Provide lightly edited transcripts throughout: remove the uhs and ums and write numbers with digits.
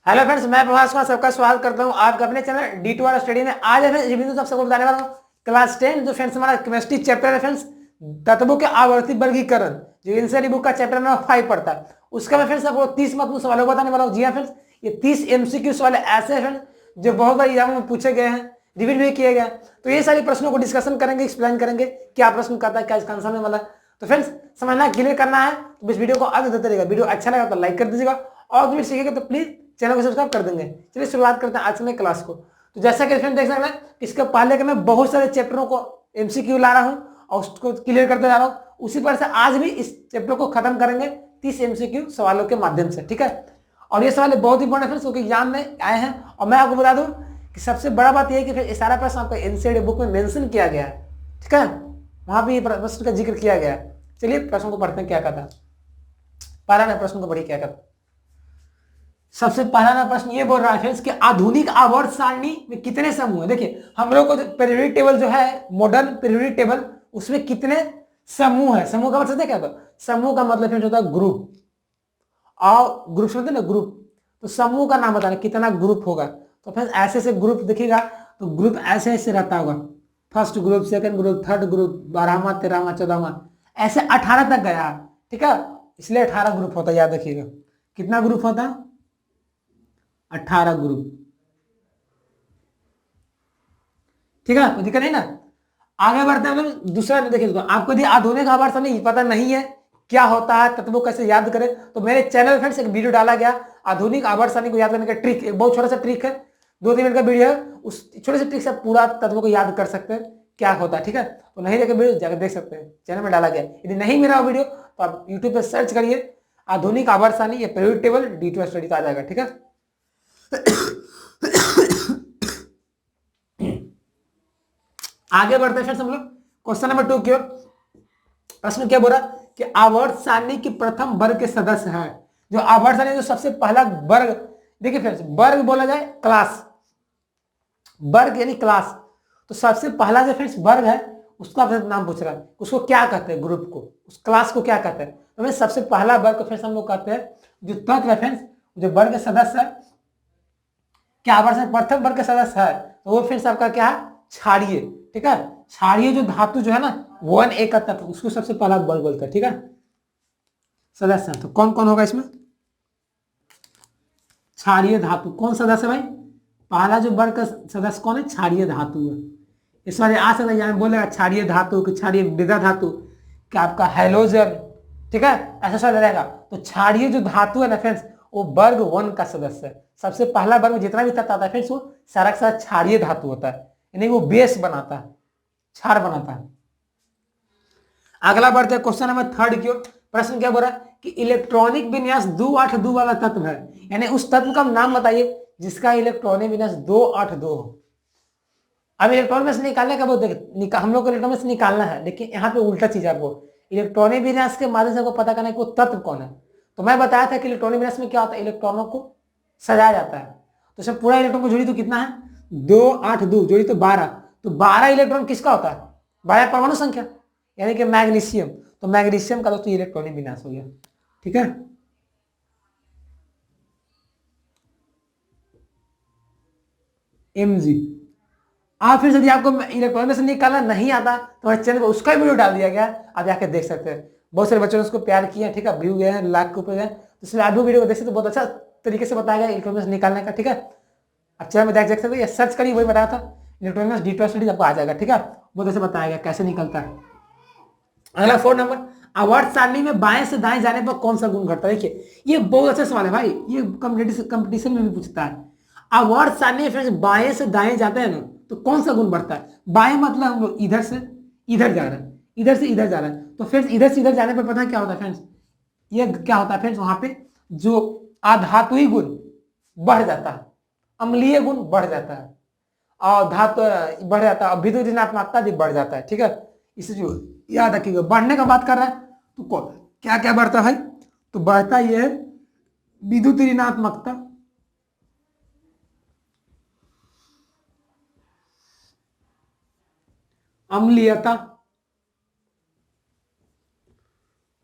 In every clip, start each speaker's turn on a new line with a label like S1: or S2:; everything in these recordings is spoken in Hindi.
S1: हेलो फ्रेंड्स, मैं प्रभास कुमार सबका स्वागत करता हूं आपका अपने चैनल D2R स्टडी में। आज है फ्रेंड्स बिंदु सबको बताने वाला हूं क्लास 10 जो फ्रेंड्स हमारा केमिस्ट्री चैप्टर है फ्रेंड्स, तत्वों के आवर्ती वर्गीकरण, जो इनसेरी बुक का चैप्टर नंबर 5 पड़ता है। उसका मैं फ्रेंड्स आपको 30 महत्वपूर्ण सवालों को बताने वाला हूं। जी हाँ फ्रेंड्स, ये 30 MCQ सवाल ऐसे हैं फ्रेंड्स जो बहुत बार एग्जाम में पूछे गए हैं, रिपीट भी किए गए। तो ये सारे प्रश्नों को डिस्कशन करेंगे, एक्सप्लेन करेंगे क्या प्रश्न करता है, क्या इसका आंसर होने वाला है। तो फ्रेंड्स समझना, क्लियर करना है तो इस वीडियो को आगे देते रहेगा। वीडियो अच्छा लगा तो लाइक कर दीजिएगा और भी सीखेगा तो प्लीज चैनल को सब्सक्राइब कर देंगे। चलिए शुरुआत करते हैं आज के क्लास को। तो जैसा कि फ्रेंड देख सकते हैं, इसके पहले के मैं बहुत सारे चैप्टरों को MCQ ला रहा हूं और उसको क्लियर करते जा रहा हूं। उसी पर से आज भी इस चैप्टर को खत्म करेंगे 30 MCQ सवालों के माध्यम से, ठीक है। और ये सवाल बहुत इंपॉर्टेंट है क्योंकि एग्जाम में आए हैं। और मैं आपको बता दूं कि सबसे बड़ा बात यह है कि फिर सारा प्रश्न आपका NCERT बुक में मेंशन किया गया है, ठीक है। वहां भी प्रश्न का जिक्र किया गया है। चलिए प्रश्न को पढ़ते हैं क्या कहता है। पहला ना प्रश्न को पढ़िए क्या कहता है। सबसे पहला ना प्रश्न ये बोल रहा है फ्रेंड्स कि आधुनिक आवर्त सारणी में कितने समूह है। देखिए हम लोग को पीरियोडिक टेबल जो है, मॉडर्न पीरियोडिक टेबल, उसमें कितने समूह है। समूह का मतलब क्या होता है? समूह का मतलब फ्रेंड्स होता है ग्रुप। और ग्रुप समझते ना, ग्रुप। तो समूह का नाम बताना कितना ग्रुप होगा। तो फ्रेंड्स ऐसे से ग्रुप दिखेगा तो ग्रुप ऐसे ऐसे रहता होगा। First group, second group, third group, 12वां, 13वां, 14वां, ऐसे 18 तक गया, ठीक है। इसलिए 18 ग्रुप होता है, याद रखिएगा। कितना ग्रुप होता है? 18 ग्रुप, ठीक है। कोई दिक्कत नहीं ना। आगे बढ़ते हैं हम लोग दूसरा। देखिए तो आपको यदि आधुनिक आवर्त सारणी पता नहीं है क्या होता है, तत्वों कैसे याद करें, तो मेरे चैनल फ्रेंड्स एक वीडियो डाला गया आधुनिक आवर्त सारणी को याद करने का ट्रिक। एक बहुत छोटा सा ट्रिक है, 2-3 मिनट का वीडियो है। उस छोटे से ट्रिक से पूरा तत्वों को याद कर सकते हैं क्या होता है, ठीक है। तो नहीं देखे वीडियो जाकर देख सकते हैं, चैनल में डाला गया। यदि नहीं मिला वीडियो तो आप यूट्यूब पे सर्च करिए आधुनिक आवर्त सारणी या पीरियोडिक टेबल D2 स्टडी आ जाएगा, ठीक है। आगे बढ़ते हैं हम लोग क्वेश्चन नंबर 2 की ओर। प्रश्न क्या बोला कि आवर्त सारणी के प्रथम वर्ग के सदस्य हैं। जो आवर्त सारणी जो सबसे पहला वर्ग, देखिए फ्रेंड्स वर्ग बोला जाए क्लास, वर्ग यानी क्लास। तो सबसे पहला जो फ्रेंड्स वर्ग है उसका नाम पूछ रहा है, उसको क्या कहते हैं, ग्रुप को, उस क्लास को क्या कहते हैं। तो सबसे पहला वर्ग को फ्रेंड्स हम लोग कहते हैं जो तत्व है फ्रेंड्स, जो वर्ग के सदस्य है, क्या आवर्त सारणी प्रथम वर्ग के सदस्य है तो वो फ्रेंड्स आपका क्या है, क्षारीय, ठीक है। क्षारीय जो धातु जो है ना 1A का तत्व, उसको सबसे पहला वर्ग बोलते हैं, ठीक है। सदस्य तो कौन कौन होगा इसमें? क्षारीय धातु। कौन सदस्य भाई? पहला जो वर्ग का सदस्य कौन है? क्षारीय धातु है। इस बार आ सकता है बोलेगा क्षारीय धातु कि क्षारीय मृदा धातु, कि आपका हैलोजन, ठीक है, ऐसा सवाल रहेगा। तो क्षारीय जो धातु है ना फ्रेंड्स, वो वर्ग 1 का सदस्य है। सबसे पहला वर्ग में जितना भी तत्व आता है फ्रेंड्स वो सारा का सारा क्षारीय धातु होता है, यानी वो बेस बनाता है, क्षार बनाता है। अगला बढ़ते हैं क्वेश्चन नंबर 3 की ओर। प्रश्न क्या बोल रहा है कि इलेक्ट्रॉनिक विन्यास 282 वाला तत्व है, यानी उस तत्व का नाम बताइए जिसका इलेक्ट्रॉनिक विन्यास 282 हो। अब इलेक्ट्रॉन में से निकालने का बहुत हम लोग को इलेक्ट्रॉन में से निकालना है, लेकिन यहाँ पे उल्टा चीज है। आपको इलेक्ट्रॉनिक विन्यास के माध्यम से आपको पता करना है कि वो तत्व कौन है। तो मैं बताया था कि इलेक्ट्रॉनिक विन्यास में क्या होता है, इलेक्ट्रॉनों को सजाया जाता है। तो इसमें पूरा इलेक्ट्रॉन को जोड़ी तो कितना है, 282 जोड़ी तो 12। तो 12 इलेक्ट्रॉन किसका होता है? 12 परमाणु संख्या, यानी कि मैग्नीशियम। तो मैग्नीशियम का दोस्तों इलेक्ट्रॉनिक विन्यास हो गया, ठीक है। Mg। आप फिर यदि आपको इलेक्ट्रॉनिक में से निकालना नहीं आता तो हमारे चैनल पर उसका वीडियो डाल दिया गया, आप जाकर देख सकते हैं। बहुत सारे बच्चों ने उसको प्यार किया, ठीक है, व्यू गए हैं, लाख के ऊपर गए। तो इसलिए आप भी वीडियो को देख सकते, बहुत अच्छा तरीके से बताया गया इलेक्ट्रॉनिक से निकालने का, ठीक है। आप चैनल में देख सकते हैं, सर्च करिए, वही बताया था इलेक्ट्रॉनिक D2 स्टडी आपको आ जाएगा, ठीक है। बहुत अच्छा बताया गया कैसे निकलता है। अगला 4 नंबर, आवर्त सारणी में बाएं से दाएं जाने पर कौन सा गुण घटता है। देखिए ये बहुत अच्छा सवाल है भाई, ये कंपटीशन में भी पूछता है। आवर्त सारणी फ्रेंड्स बाएं से दाएं जाते हैं ना तो कौन सा गुण बढ़ता है। बाएं मतलब हम लोग इधर से इधर जा रहे हैं, इधर से इधर जा रहे हैं। तो फ्रेंड्स इधर से इधर जाने पर पता है क्या होता है फ्रेंड्स, ये क्या होता है फ्रेंड्स, वहां पे जो अधातुई गुण बढ़ जाता है, अम्लीय गुण बढ़ जाता है, और धातु बढ़ जाता है, और विद्युत ऋणात्मकता भी बढ़ जाता है, ठीक है। इसे जो याद रखिएगा, बढ़ने का बात कर रहा है तो कौन क्या क्या बढ़ता है। तो बढ़ता ये है विद्युत ऋणात्मकता, अम्लीयता,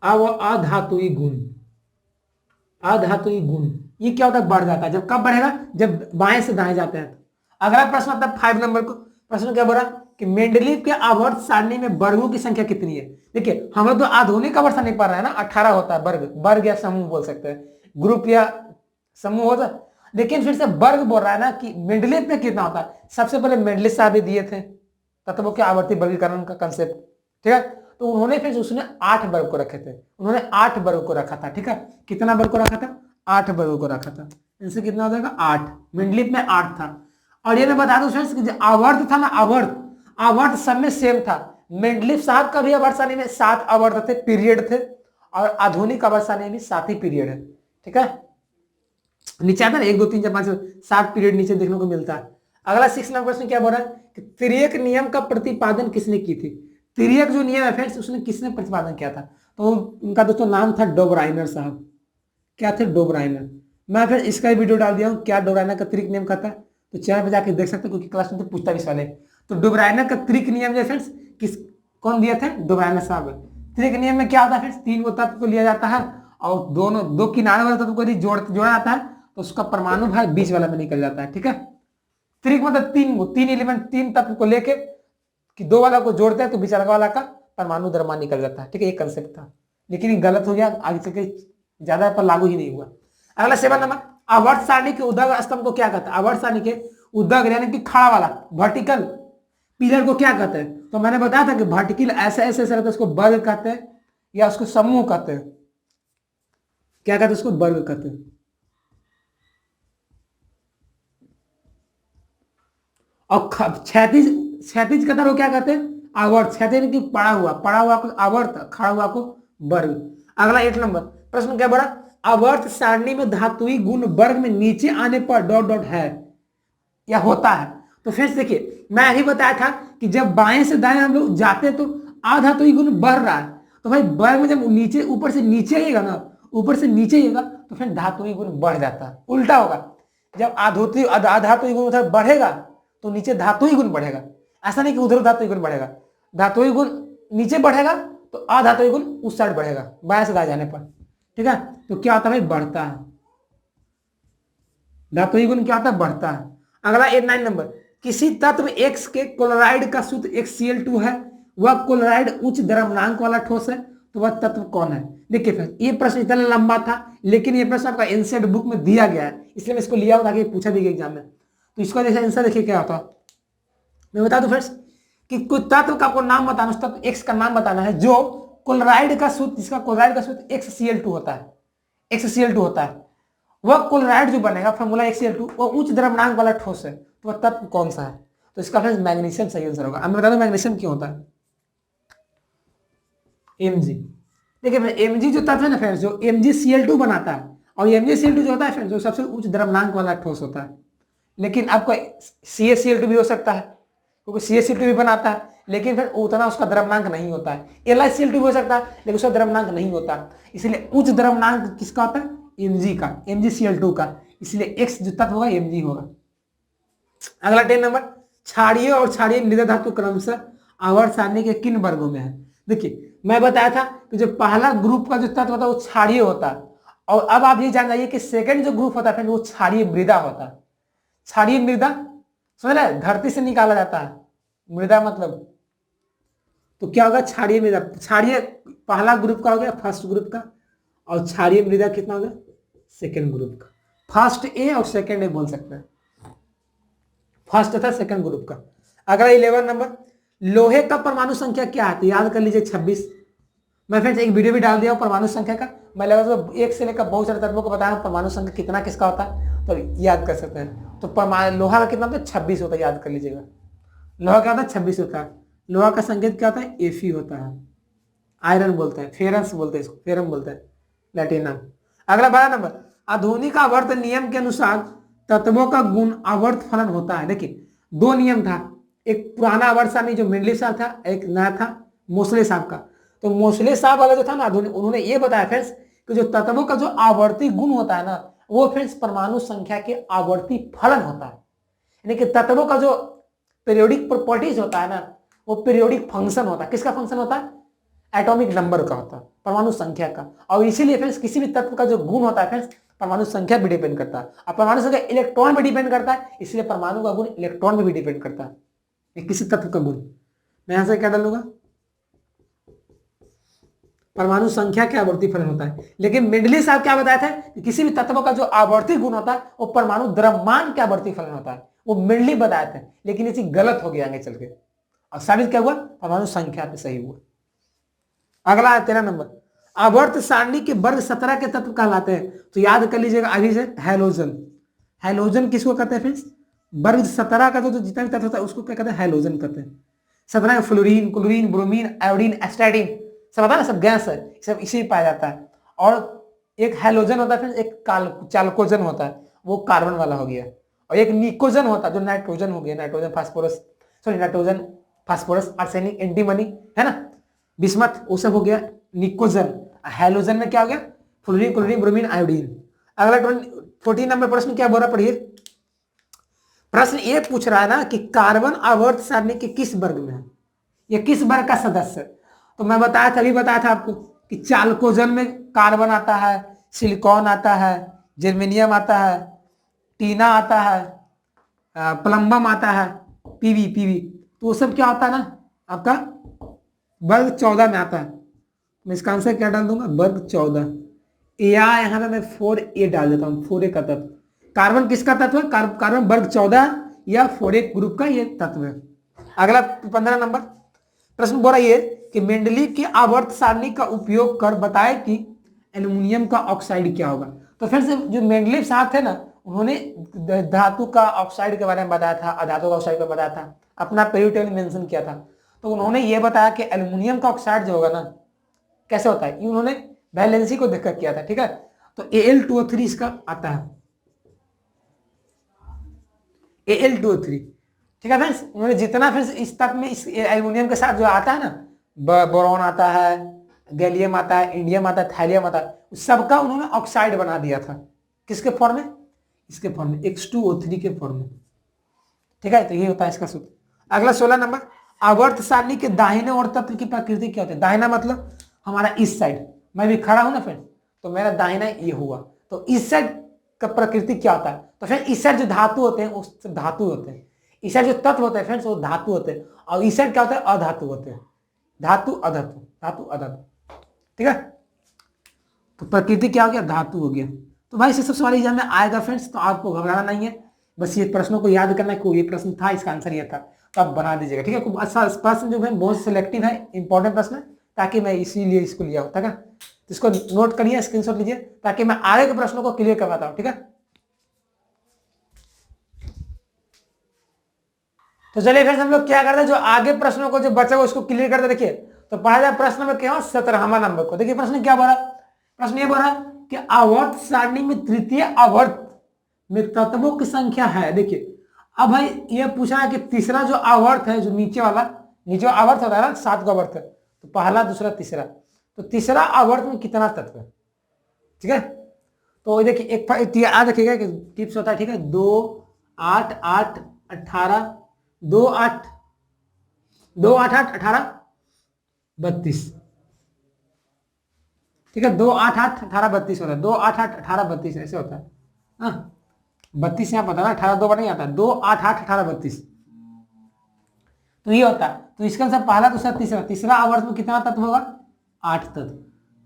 S1: अधातुई गुण, अधातुई गुण ये क्या होता है, बढ़ जाता है। जब कब बढ़ेगा, जब बाएं से दाएं जाते हैं। अगला प्रश्न आता है 5 नंबर को। प्रश्न क्या बोल रहा कि मेंडलीव के आवर्त सारणी में वर्गों की संख्या कितनी है। देखिए हम लोग तो आधुनिक आवर्त सारणी पढ़ रहे हैं ना, 18 होता है वर्ग, वर्ग या समूह बोल सकते हैं, ग्रुप या समूह होता है। लेकिन फिर से वर्ग बोल रहा है ना कि मेंडलीव में कितना होता है। सबसे पहले मेंडलीव साहब भी दिए थे तत्वों के आवर्ती वर्गीकरण का कंसेप्ट, ठीक है। तो उन्होंने फिर उसने 8 वर्ग को रखे थे, उन्होंने 8 वर्ग को रखा था, ठीक है। कितना वर्ग को रखा था, 8 वर्ग को रखा था। इनसे कितना हो जाएगा 8, मेंडलीव में 8 था। और ये मैं बता दूं फ्रेंड्स कि जो आवर्त था ना, आवर्त, आवर्त सब में सेम था। मेंडलीव साहब का भी आवर्त सारणी में 7 आवर्त थे, पीरियड थे, और आधुनिक आवर्त सारणी में 7 ही पीरियड है, ठीक है। नीचे आता है 1 2 3 4 5 7 पीरियड नीचे देखने को मिलता है। अगला 6 नंबर क्वेश्चन क्या बोल रहा है कि तिर्यक नियम का प्रतिपादन किसने की थी। तिर्यक जो नियम है फ्रेंड्स, उसने किसने प्रतिपादन किया था। तो उनका दोस्तों नाम था डोबराइनर साहब। क्या थे, डोबराइनर। मैं फिर इसका ही वीडियो डाल दिया हूँ, क्या डोबराइनर का तिर्यक नियम कहता है, तो चैनल पर जाकर देख सकते हो, क्योंकि क्लास में तो पूछता भी सवाल है। तो डोबराइनर का तिर्यक नियम जो फ्रेंड्स किस कौन दिए थे, डोबराइनर साहब। तिर्यक नियम में क्या होता है फ्रेंड्स, 3 गो तत्व को लिया जाता है और दोनों 2 किनारे वाले तत्व को यदि जोड़ा जाता है तो उसका परमाणु भार बीच वाला में निकल जाता है, ठीक है। त्रिक मतलब 3 एलिमेंट, 3 तत्व को लेके कि 2 वाला को जोड़ते हैं तो बीच वाला का परमाणु द्रव्यमान निकल जाता है, ठीक है। ये कंसेप्ट था, लेकिन ये गलत हो गया, आगे चल के ज्यादा पर लागू ही नहीं हुआ। अगला 7 नंबर, आवर्त सारणी के उदग स्तंभ को क्या कहता है। आवर्त सारणी के उदग यानी कि खड़ा वाला वर्टिकल पिलर को क्या कहते हैं। तो मैंने बताया था कि वर्टिकल ऐसे ऐसे रहता है, उसको वर्ग कहते हैं या उसको समूह कहते हैं। क्या कहते हैं, उसको वर्ग कहते हैं। और क्षैतिज कतर को क्या कहते हैं, आवर्त। क्षैतिज की पड़ा हुआ को आवर्त, खड़ा हुआ को वर्ग। अगला 8 नंबर प्रश्न क्या बोला, आवर्त सारणी में धातुई गुण वर्ग में नीचे आने पर डॉट डॉट है या होता है। तो फ्रेंड्स देखिए मैं अभी बताया था कि जब बाएं से दाएं हम लोग जाते हैं तो अधातुई गुण बढ़ रहा है। तो भाई वर्ग में जब नीचे ऊपर से नीचे आइएगा ना, ऊपर से नीचे आइएगा तो फिर धातुई गुण बढ़ जाता है। उल्टा होगा, जब अधातुई गुण उधर बढ़ेगा तो नीचे धातुई गुण बढ़ेगा। ऐसा नहीं कि उधर धातुई गुण बढ़ेगा, धातुई गुण नीचे बढ़ेगा तो अधातुई गुण उस साइड बढ़ेगा बाएं से दाएं जाने पर, ठीक है। तो क्या होता है भाई, बढ़ता है। धातुई गुण क्या होता है, बढ़ता है। अगला 8 9 नंबर, किसी तत्व X के क्लोराइड का सूत्र XCl2 है, वह क्लोराइड उच्च द्रव्यमानांक वाला ठोस है, तो वह तत्व कौन है। देखिए फिर ये प्रश्न इतना लंबा था, लेकिन ये प्रश्न आपका एनसीईआरटी बुक में दिया गया है, इसलिए मैं इसको लिया हूं ताकि पूछा भी गया एग्जाम में। तो इसका जैसे आंसर देखिए क्या होता है, मैं बता दूं फ्रेंड्स कि कुछ तत्व का आपको नाम बताना, उस तत्व X का नाम बताना है जो क्लोराइड का सूत्र, जिसका क्लोराइड का सूत्र XCl2 होता है, XCl2 होता है। वह क्लोराइड जो बनेगा फॉर्मूला XCl2 वो उच्च द्रव्यमानांक वाला ठोस है, तो वह तत्व कौन सा है। तो इसका फ्रेंड्स मैग्नीशियम सही आंसर होगा। अब मैं बता दूं मैग्नीशियम क्यों होता है, Mg। देखिए Mg जो तत्व है ना फ्रेंड्स, जो MgCl2 बनाता है, और MgCl2 जो होता है फ्रेंड्स वो सबसे उच्च द्रव्यमानांक वाला ठोस होता है। लेकिन आपको CaCl2 भी हो सकता है, क्योंकि CaCl2 भी बनाता है, लेकिन फिर उतना उसका द्रव्यमानांक नहीं होता है। LiCl2 भी हो सकता है, लेकिन उसका द्रव्यमानांक नहीं होता, इसलिए उच्च द्रव्यमानांक किसका होता है, Mg का, MgCl2 का, इसलिए X जो तत्व होगा Mg होगा। अगला 10 नंबर, क्षारीय और क्षारीय मृदा धातु क्रमशः आवर्त सारणी के किन वर्गों में है। देखिए मैं बताया था कि जो पहला ग्रुप का जो तत्व होता है वो क्षारीय होता है, और अब आप ये जान जाइए कि सेकंड जो ग्रुप होता है वो क्षारीय मृदा होता है। क्षारीय मृदा समझ रहे, धरती से निकाला जाता है मृदा मतलब, तो क्या होगा क्षारीय मृदा। क्षारीय पहला ग्रुप का हो गया, फर्स्ट ग्रुप का, और क्षारीय मृदा कितना हो गया, सेकेंड ग्रुप का। फर्स्ट ए और सेकेंड ए बोल सकते हैं, फर्स्ट था सेकंड ग्रुप का। अगला 11 नंबर, लोहे का परमाणु संख्या क्या है, तो याद कर लीजिए 26। मैं फ्रेंड्स एक वीडियो भी डाल दिया परमाणु संख्या का, मैं लगभग 1 से लेकर बहुत सारे तत्वों को बताया परमाणु संख्या कितना किसका होता है, तो याद कर सकते हैं। तो परमाणु लोहा का कितना होता है, 26 होता है, याद कर लीजिएगा। लोहा क्या होता है, 26 होता है। लोहा का संकेत क्या होता है, Fe होता है। आयरन बोलते हैं, फेरस बोलते हैं इसको, फेरम बोलते हैं प्लैटिनम। अगला 12 नंबर, आधुनिक आवर्त नियम के अनुसार तत्वों का गुण आवर्त फलन होता है। देखिए 2 नियम था, एक पुराना आवर्त सारणी जो मेंडलीव साहब था, एक नया था मोसले साहब का। तो मोसले साहब वाला जो था ना आधुनिक, उन्होंने ये बताया फ्रेंड्स कि जो तत्वों का जो आवर्ती गुण होता है ना, वो फ्रेंड्स परमाणु संख्या के आवर्ती फलन होता है। यानी कि तत्वों का जो पीरियोडिक प्रॉपर्टीज होता है ना, वो पीरियोडिक फंक्शन होता है। किसका फंक्शन होता है, एटॉमिक नंबर का होता है, परमाणु संख्या का। और इसीलिए फ्रेंड्स किसी भी तत्व का जो गुण होता है फ्रेंड्स परमाणु संख्या भी डिपेंड करता है, और परमाणु संख्या इलेक्ट्रॉन भी डिपेंड करता है, इसलिए परमाणु का गुण इलेक्ट्रॉन पे भी डिपेंड करता है, ये किसी तत्व का गुण। मैं यहां से क्या डालूंगा, परमाणु संख्या के आवर्ती फलन होता है। लेकिन मेंडलीव साहब क्या बताया था कि किसी भी तत्व का जो आवर्ती गुण होता है वो परमाणु द्रव्यमान के आवर्ती फलन होता है, वो मेंडलीव बताया था, लेकिन ये चीज गलत हो गया आगे चल के, और साबित क्या हुआ, परमाणु संख्या पे सही हुआ। अगला है 13 नंबर, आवर्त सारणी के वर्ग 17 के तत्व कहलाते हैं। तो याद कर लीजिएगा अभी से, हैलोजन। हैलोजन किसको कहते हैं फ्रेंड्स, वर्ग 17 का जो जितना भी तत्व होता है उसको क्या कहते हैं, हैलोजन कहते हैं। 17 में फ्लोरीन, क्लोरीन, ब्रोमीन, आयोडीन, एस्टाडीन, सब पता है ना, सब गैस है, सब इसी पाया जाता है। और एक हैलोजन होता है फ्रेंड्स, एक चालकोजन होता है, वो कार्बन वाला हो गया, और एक निकोजन होता है जो नाइट्रोजन हो गया, nitrogen phosphorus, sorry nitrogen phosphorus, arsenic, antimony, है ना, बिस्मथ, वो सब हो गया निकोजन। हैलोजन में क्या हो गया, फ्लोरीन, क्लोरीन, ब्रोमीन, आयोडीन। अगला 14 नंबर प्रश्न क्या बोल रहा, पढ़िए। प्रश्न ये पूछ रहा है ना कि कार्बन आवर्त सारणी के किस वर्ग में है, ये किस वर्ग का सदस्य है। तो मैं बताया था, अभी बताया था आपको कि चालकोजन में कार्बन आता है, सिलिकॉन आता है, जर्मेनियम आता है, टीना आता है, प्लम्बम आता है, पीवी, तो वो सब क्या होता है ना आपका वर्ग 14 में आता है। मैं इसका आंसर क्या डाल दूंगा, वर्ग 14, या यहाँ पे मैं 4a डाल देता हूँ, 4a का तत्व। कार्बन किसका तत्व है, कार्बन वर्ग 14 या 4a ग्रुप का ये तत्व है। अगला 15 नंबर प्रश्न बोल रहा है कि मेंडलीव की आवर्त सारणी का उपयोग कर बताए कि एल्युमिनियम का ऑक्साइड क्या होगा। तो फिर से जो मेंडलीव साहब थे ना, उन्होंने धातु का ऑक्साइड के बारे में बताया था, अधातु का ऑक्साइड का बताया था, अपना पीरियड टेबल मेंशन किया था। तो उन्होंने ये बताया कि एल्युमिनियम का ऑक्साइड जो होगा ना कैसे होता है, उन्होंने वैलेंसी को देखकर किया था, ठीक है। तो Al2O3 इसका आता है, Al2O3, ठीक है फ्रेंड्स। उन्होंने जितना फ्रेंड्स इस तक में इस एल्युमिनियम के साथ जो आता है ना, बोरॉन आता है, गैलियम आता है, इंडियम आता है, थैलियम आता है, सबका उन्होंने ऑक्साइड बना दिया था। किसके फॉर्म में, इसके फॉर्म में, X2O3 के फॉर्म में, ठीक है। तो ये होता है इसका सूत्र। अगला 16 नंबर, आवर्त सारणी के दाहिने और तत्व की प्रकृति क्या होती है। दाहिना मतलब हमारा इस साइड, मैं भी खड़ा हूं ना फ्रेंड, तो मेरा दाहिना ये हुआ, तो इस साइड का प्रकृति क्या होता है। तो फिर इस साइड जो धातु होते हैं वो धातु होते हैं, इस साइड जो तत्व होते हैं फ्रेंड्स वो धातु होते हैं, और इस साइड क्या होता है, अधातु होते हैं, धातु अधातु, धातु अधातु, ठीक है। तो प्रकृति क्या हो गया, धातु हो गया। तो भाई से सब सवाल एग्जाम में आएगा फ्रेंड्स, तो आपको घबराना नहीं है, बस ये प्रश्नों को याद करना है कि ये प्रश्न था, इसका आंसर ये था, तो आप बना दीजिएगा, ठीक है। अच्छा प्रश्न जो है बहुत सिलेक्टिव है, इंपॉर्टेंट प्रश्न है, ताकि मैं इसीलिए इसको लिया हूं, ठीक है। तो इसको नोट करिए, स्क्रीनशॉट लीजिए, ताकि मैं आगे के प्रश्नों को क्लियर करवाता हूं, ठीक है। तो चलिए फिर हम लोग क्या करते हैं, जो आगे प्रश्नों को जो बचा हुआ उसको क्लियर करते। देखिए तो पढ़ा जाए प्रश्न नंबर क्या, 17वां नंबर को। देखिए प्रश्न क्या बोल रहा है, प्रश्न ये बोल रहा है कि आवर्त सारणी में तृतीय आवर्त में तत्वों की संख्या है। देखिए अब भाई ये पूछा है कि तीसरा जो आवर्त है, जो नीचे वाला, नीचे आवर्त होता है ना, 7 का आवर्त है, तो पहला, दूसरा, तीसरा, तो तीसरा आवर्त में कितना तत्व है, ठीक है। तो देखिए एक याद रखिएगा कि टिप्स होता है, ठीक है, 2 8 8 18 2 8 2 8 8 18 32, ठीक है, 2 8 8 18 32 होता है, 2 8 8 18 32 ऐसे होता है, हाँ 32 यहाँ पता ना, 18 दो बार नहीं आता, 2 8 8 18 32, तो ये होता है। तो इसका आंसर पहला, दूसरा, तीसरा, तीसरा आवर्त में कितना तत्व होगा, 8 तत्व,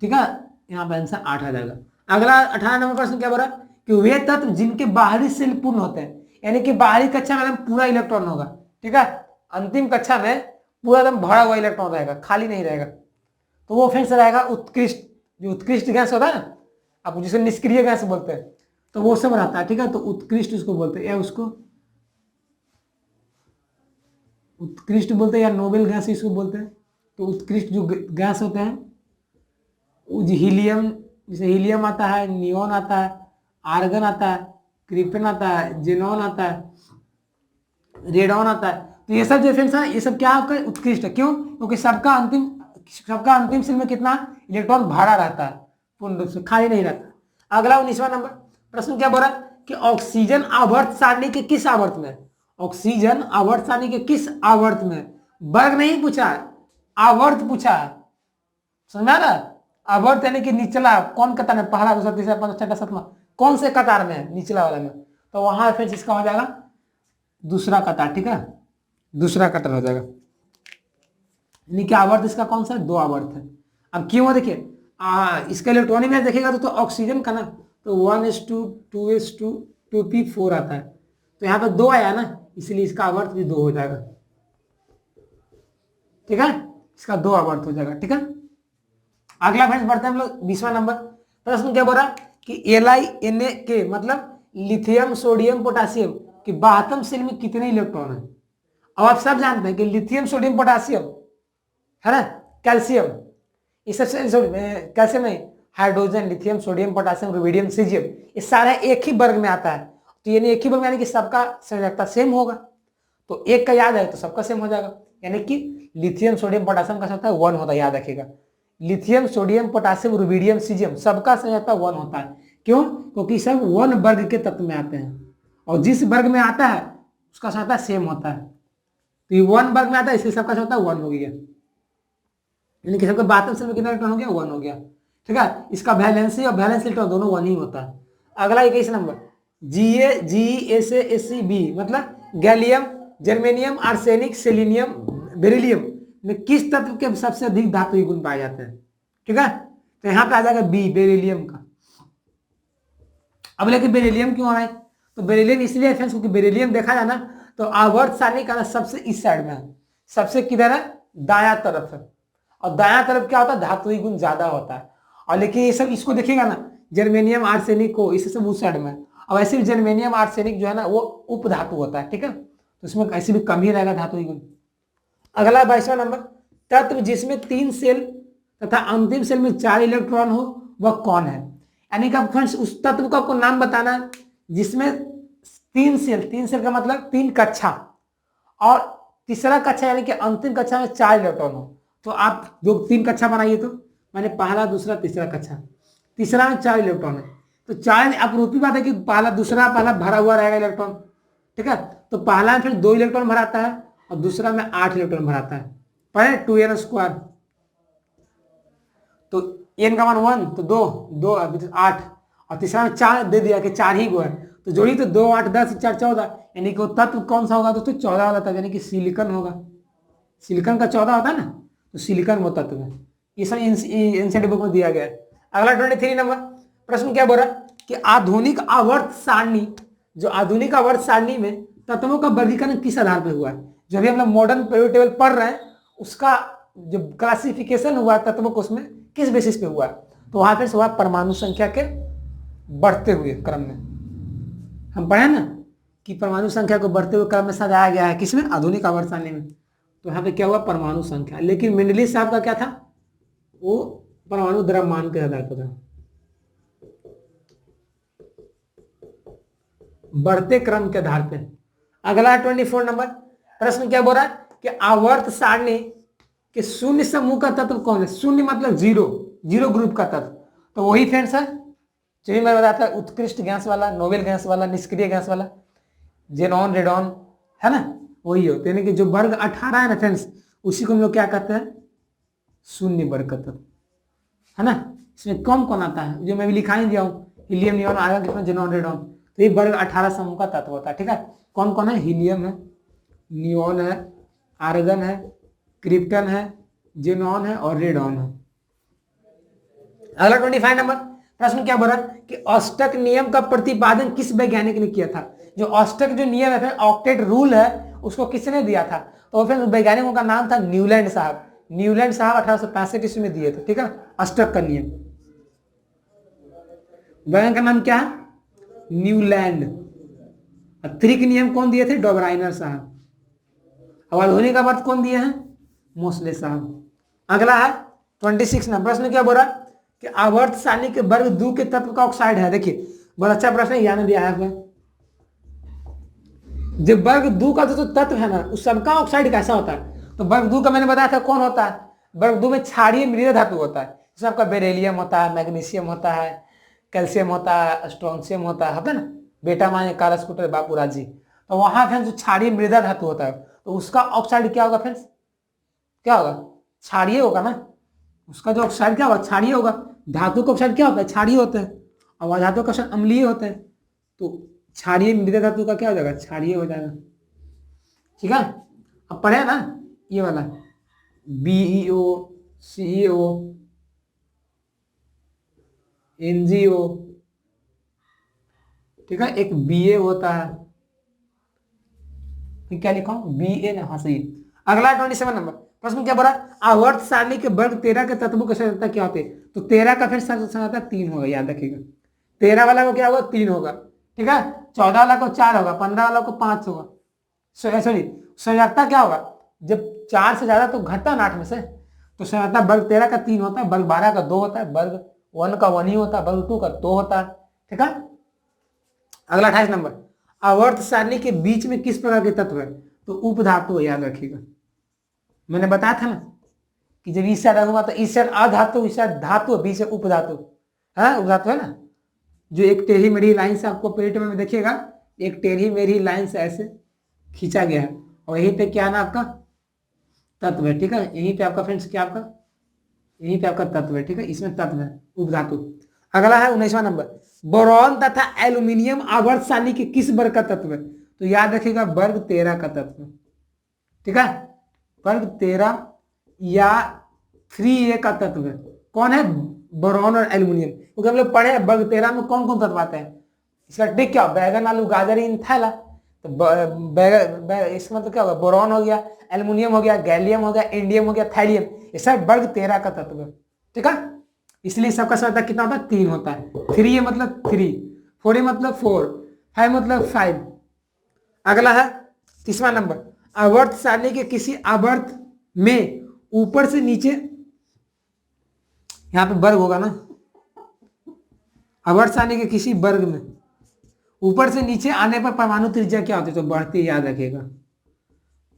S1: ठीक है। यहाँ पे आंसर 8 आ जाएगा। अगला 18 नंबर प्रश्न क्या बोल रहा है कि वे तत्व जिनके बाहरी सेल पूर्ण होते हैं, यानी कि बाहरी कक्षा में पूरा इलेक्ट्रॉन होगा, ठीक है, अंतिम कक्षा में पूरा एकदम भरा हुआ इलेक्ट्रॉन रहेगा, खाली नहीं रहेगा, तो वो फिर से रहेगा उत्कृष्ट, जो उत्कृष्ट गैस होता है ना, आप जिसे निष्क्रिय गैस बोलते हैं, तो वो सब रहता है, ठीक है। तो उत्कृष्ट उसको बोलते हैं, या उसको उत्कृष्ट बोलते हैं, या नोबेल गैस इसको बोलते हैं। तो उत्कृष्ट जो गैस होते हैं, हीलियम, जैसे हीलियम आता है, नियोन आता है, आर्गन आता है, क्रिप्टन आता है, जेनॉन आता है, रेडॉन आता है। तो ये सब जो फ्रेंड्स है, ये सब क्या आपका उत्कृष्ट है, क्यों, क्योंकि सबका अंतिम सेल में कितना इलेक्ट्रॉन भरा रहता है, पूर्ण रूप से खाली नहीं रहता। अगला 19वां नंबर प्रश्न क्या बोल रहा है कि ऑक्सीजन आवर्त सारणी के किस आवर्त में, ऑक्सीजन आवर्त सारणी के किस आवर्त में, वर्ग नहीं पूछा है, आवर्त पूछा है, समझ में आ रहा है। आवर्त यानी कि निचला, कौन कहता है, पहला, दूसरा, तीसरा, पांचवा, छठा, सातवां, कौन से कतार में है, निचला वाला में, तो वहां फ्रेंड्स इसका हो जाएगा दूसरा कतार, ठीक है, दूसरा कतार हो जाएगा। यानी कि आवर्त इसका कौन सा है, 2 आवर्त है। अब क्यों, देखिए इसका इलेक्ट्रॉनिक में देखिएगा तो ऑक्सीजन का ना तो 1s2 2s2 2p4 आता है, तो यहाँ पे 2 आया ना, इसलिए इसका आवर्त भी 2 हो जाएगा, ठीक है, इसका 2 आवर्त हो जाएगा, ठीक है। अगला फ्रेंड्स बढ़ते हैं हम लोग 20वां नंबर। प्रश्न क्या बोल रहा है कि LiNa मतलब लिथियम सोडियम पोटासियम की 72 सेल में कितने इलेक्ट्रॉन है। अब आप सब जानते हैं कि लिथियम सोडियम पोटासियम है ना, कैल्शियम, इस सबसे कैल्शियम नहीं, hydrogen, lithium, sodium, potassium, rubidium, caesium, ये सारा एक ही वर्ग में आता है, तो यानी एक ही वर्ग में, यानी कि सबका संयोजकता सेम होगा, तो एक का याद है तो सबका सेम हो जाएगा, यानी कि लिथियम सोडियम पोटासियम का होता है 1 होता है, याद रखिएगा, lithium sodium potassium rubidium caesium सबका संयोजकता 1 होता है। क्यों, क्योंकि सब 1 वर्ग के तत्व में आते हैं, और जिस वर्ग में आता है उसका संयोजकता सेम होता है, तो ये 1 वर्ग में आता है, इसलिए सबका संयोजकता 1 हो गया, यानी कि सबका 72 सेल में कितना इलेक्ट्रॉन हो गया, 1 हो गया, ठीक है। इसका वैलेंसी और वैलेंस इलेक्ट्रॉन दोनों 1 ही होता है। अगला 21 नंबर, GeSaSeB मतलब gallium, germanium, arsenic, selenium, beryllium में किस तत्व के सबसे अधिक धातुई गुण पाए जाते हैं, ठीक है, तो यहाँ पे आ जाएगा बी, बेरिलियम का। अब लेकिन बेरिलियम क्यों आ रहा है, तो बेरिलियम इसलिए फ्रेंड्स क्योंकि बेरिलियम देखा जाए ना तो आवर्त सारणी का सबसे इस साइड में है, सबसे किधर है, दायां तरफ है, और दायां तरफ क्या होता है, धातुई गुण ज्यादा होता है, और लेकिन ये सब इसको देखिएगा ना, जर्मेनियम आर्सेनिक को इसे सब उस साइड में, और ऐसे भी जर्मेनियम आर्सेनिक जो है ना वो उप धातु होता है, ठीक है, तो इसमें ऐसे भी कम ही रहेगा धातुई गुण। अगला 22वां नंबर, तत्व जिसमें 3 सेल तथा अंतिम सेल में 4 इलेक्ट्रॉन हो वह कौन है। यानी कि फ्रेंड्स उस तत्व का आपको नाम बताना है जिसमें 3 सेल का मतलब 3 कक्षा, और तीसरा कक्षा यानी कि अंतिम कक्षा में 4 इलेक्ट्रॉन हो, तो आप जो 3 कक्षा बनाइए, तो मैंने पहला दूसरा तीसरा कक्षा, तीसरा में 4 इलेक्ट्रॉन है, तो 4 आप रूपी बात है कि पहला भरा हुआ रहेगा इलेक्ट्रॉन, ठीक है, तो पहला में फिर 2 इलेक्ट्रॉन भराता है और दूसरा में 8 इलेक्ट्रॉन भराता है, पहले 2n², तो n का मान 1 तो 2 अभी तो 8, और तीसरा में 4 दे दिया कि 4 ही गो है, तो जोड़ी तो 2 8 10 4 14, यानी कि वो तत्व कौन सा होगा दोस्तों, 14 वाला तत्व, यानी कि सिलिकॉन होगा, सिलिकॉन का 14 होता है ना, तो सिलिकॉन वो तत्व है, ये सब एनसीईआरटी बुक में दिया गया है। अगला 23 नंबर प्रश्न क्या बोल रहा है कि आधुनिक आवर्त सारणी, जो आधुनिक आवर्त सारणी में तत्वों का वर्गीकरण किस आधार पर हुआ है, जो भी हम लोग मॉडर्न पीरियोडिक टेबल पढ़ रहे हैं उसका जो क्लासिफिकेशन हुआ तत्वों को उसमें किस बेसिस पे हुआ है, तो वहां पे हुआ परमाणु संख्या के बढ़ते हुए क्रम में, हम पढ़े ना कि परमाणु संख्या को बढ़ते हुए क्रम में सजाया गया है, किसमें, आधुनिक आवर्त सारणी में, तो यहाँ पे क्या हुआ, परमाणु संख्या, लेकिन मेंडलीव साहब का क्या था, वो परमाणु द्रव्यमान के आधार पर था, बढ़ते क्रम के आधार पर। अगला 24 नंबर प्रश्न क्या बोल रहा है कि आवर्त सारणी के शून्य समूह का तत्व कौन है, शून्य मतलब जीरो ग्रुप का तत्व, तो वही फ्रेंड्स है जो भी मैं बताता उत्कृष्ट गैस वाला, नोबेल गैस वाला, निष्क्रिय गैस वाला, जेनॉन रेडॉन, है ना, वही होते हैं कि जो वर्ग 18 है ना फ्रेंड्स, उसी को हम लोग क्या कहते हैं, शून्य वर्ग का तत्व, है ना। इसमें कौन कौन आता है, जो मैं भी लिखा ही दिया हूँ, हीलियम, नियॉन, आर्गन, कितना, जेनॉन, रेडॉन, तो ये वर्ग 18 समूह का तत्व होता है, ठीक है। कौन कौन है, हीलियम है, नियॉन है, आर्गन है, क्रिप्टन है, जेनॉन है और रेडॉन है। अगला 25 नंबर प्रश्न क्या बोल रहा है कि ऑस्टक नियम का प्रतिपादन किस वैज्ञानिक ने किया था। जो ऑस्टक जो नियम है, ऑक्टेट रूल है, उसको किसने दिया था, तो फिर वैज्ञानिकों का नाम था न्यूलैंड साहब। न्यूलैंड साहब 1865 ईस्वी में दिए थे, ठीक है, ऑस्टक का नियम। वैज्ञानिक का नाम क्या है, न्यूलैंड। त्रिक नियम कौन दिए थे, डॉबराइनर साहब। अब आधुनिक आवर्त कौन दिए हैं, मोसले साहब। अगला है 26 नंबर प्रश्न क्या बोल रहा है कि आवर्त सारणी के वर्ग 2 के तत्व का ऑक्साइड है। देखिए बहुत अच्छा प्रश्न है, यहाँ में भी आया हुआ है। जब वर्ग 2 का जो तत्व है ना, उस सबका ऑक्साइड कैसा होता है, तो वर्ग 2 का मैंने बताया था कौन होता है, वर्ग 2 में क्षारीय मृदा धातु होता है, जिसमें आपका बेरिलियम होता है, मैग्नीशियम होता है, कैल्शियम होता है, स्ट्रोंशियम होता है ना, बेटा माने कारस्कुटर बापूराजी, तो वहां फ्रेंड्स जो क्षारीय मृदा धातु होता है, तो उसका ऑक्साइड क्या होगा फ्रेंड्स, क्या होगा, क्षारीय होगा ना। उसका जो ऑक्साइड क्या होगा, क्षारीय होगा। धातु का ऑक्साइड क्या होता है, क्षारीय होता है। अब अधातु का क्वेश्चन अम्लीय होता है, तो क्षारीय मृदा धातु का क्या हो जाएगा, क्षारीय हो जाएगा। ठीक है, अब पढ़े ना ये वाला BeO, CEO, NGO, ठीक है, एक BA होता है, तो क्या लिखा हूं BA ना, हाँ सही। अगला 27 नंबर प्रश्न क्या बोला, आवर्त सारणी के वर्ग 13 के तत्वों की संरचना क्या होती है। तो 13 का फिर संरचना 3 होगा, याद रखिएगा। 13 वाला को क्या होगा, 3 होगा। ठीक है, 14 वाला को 4 होगा, 15 वाला को 5 होगा। सॉरी, संरचना क्या होगा, जब 4 से ज्यादा तो घटता है 8 में से, तो संरचना वर्ग 13 का 3 होता है, वर्ग 12 का 2 होता है, वर्ग 1 का 1 ही होता है, वर्ग 2 का 2 होता है। ठीक है, अगला 28 नंबर, आवर्त सारणी के बीच में किस प्रकार के तत्व है। तो उपधातु, याद रखिएगा। मैंने बताया था ना कि जब इस साइड रहूंगा तो इस साइड अधातु, इस साइड धातु, बीच से उपधातु है, उपधातु है ना। जो एक टेढ़ी मेढ़ी लाइन से आपको पेट में देखिएगा, एक टेढ़ी मेढ़ी लाइन से ऐसे खींचा गया है, और यहीं पे क्या है ना आपका तत्व है। ठीक है, यहीं पे आपका फ्रेंड्स क्या आपका, यहीं पे आपका तत्व है। ठीक है, इसमें तत्व है उपधातु। अगला है 19वां नंबर, बोरॉन तथा एल्यूमिनियम आवर्त सारणी के किस वर्ग का तत्व है। तो याद रखिएगा वर्ग 13 का तत्व। ठीक है, वर्ग 13 या 3A का तत्व है। कौन है, बोरॉन और एल्यूमिनियम, क्योंकि हम लोग पढ़े वर्ग 13 में कौन कौन तत्व आते हैं। इसका ट्रिक क्या, बैगन आलू गाजर इन थैला, तो इसका मतलब क्या होगा, बोरॉन हो गया, एल्यूमिनियम हो गया, गैलियम हो गया, इंडियम हो गया, थैलियम, ये सब वर्ग 13 का तत्व है। ठीक है, इसलिए सबका संरचना कितना होता है, 3 होता है। 3A मतलब 3, 4A मतलब 4, 5 मतलब 5। अगला है 30वां नंबर, आवर्त सारणी के किसी आवर्त में ऊपर से नीचे, यहां पे वर्ग होगा ना, आवर्त सारणी के किसी वर्ग में ऊपर से नीचे आने पर परमाणु त्रिज्या क्या होती है। तो बढ़ती है, याद रखिएगा।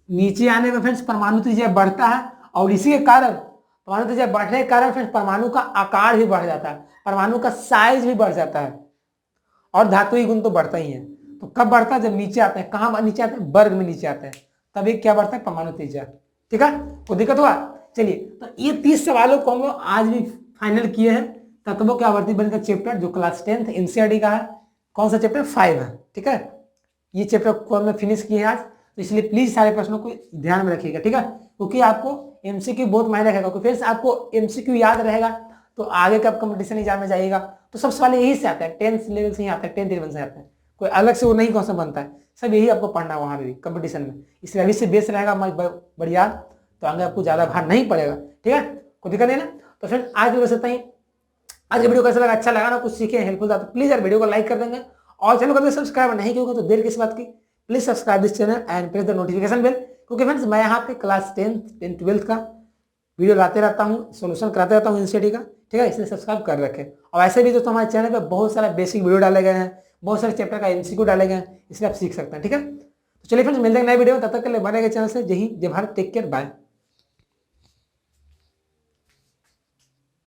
S1: नीचे आने पर फ्रेंड्स परमाणु त्रिज्या बढ़ता है, और इसी के कारण परमाणु त्रिज्या बढ़ने के कारण फ्रेंड्स परमाणु का आकार भी बढ़ जाता है, परमाणु का साइज भी बढ़ जाता है, और धातुई गुण तो बढ़ता ही है। तो कब बढ़ता है, जब नीचे आते हैं। कहां नीचे आते हैं, वर्ग में नीचे आते हैं, तभी क्या बढ़ता है, परमाणु त्रिज्या। ठीक है, कोई दिक्कत हुआ। चलिए, तो ये 30 सवालों को हम लोग आज भी फाइनल किए हैं। तत्वों के आवर्ती बल का चैप्टर जो क्लास 10th NCERT का है, कौन सा चैप्टर, 5 है। ठीक है, ये चैप्टर को हमने फिनिश किए हैं आज, तो इसलिए प्लीज सारे प्रश्नों को ध्यान में रखिएगा। ठीक है, क्योंकि आपको MCQ बहुत मायने रखेगा, क्योंकि फिर आपको MCQ याद रहेगा तो आगे का कंपटीशन एग्जाम में जाइएगा तो सब सवाल यही से आता है, 10th लेवल से ही आता है, 10th लेवल से आता है, कोई अलग से वो नहीं क्वेश्चन बनता है, सब यही आपको पढ़ना है वहां पे भी कंपटीशन में। इसलिए अभी से बेस रहेगा बढ़िया, तो आगे आपको ज्यादा भार नहीं पड़ेगा। ठीक है, कोई दिक्कत नहीं ना। तो फ्रेंड आज वीडियो से ही, आज वीडियो कैसा लगा, अच्छा लगा ना, कुछ सीखे, हेल्पफुल था, तो प्लीज यार वीडियो को लाइक कर देंगे, और चैनल को अगर सब्सक्राइब नहीं किया होगा तो देर किस बात की, please subscribe this channel and press the notification bell. क्योंकि फ्रेंड्स मैं यहाँ पे क्लास 10th 12th का वीडियो लाते रहता हूँ, सोल्यूशन कराते रहता हूँ NCERT का। ठीक है, इसलिए सब्सक्राइब कर रखें। और ऐसे भी दोस्तों हमारे चैनल पे बहुत सारा बेसिक वीडियो डाले गए हैं, बहुत सारे चैप्टर का MCQ डाले गए हैं, इसलिए आप सीख सकते हैं। ठीक है, तो चलिए फ्रेंड्स मिलते हैं नए वीडियो में, तब तक के लिए बने गए चैनल से। जय हिंद, जय भारत, टेक केयर, बाय।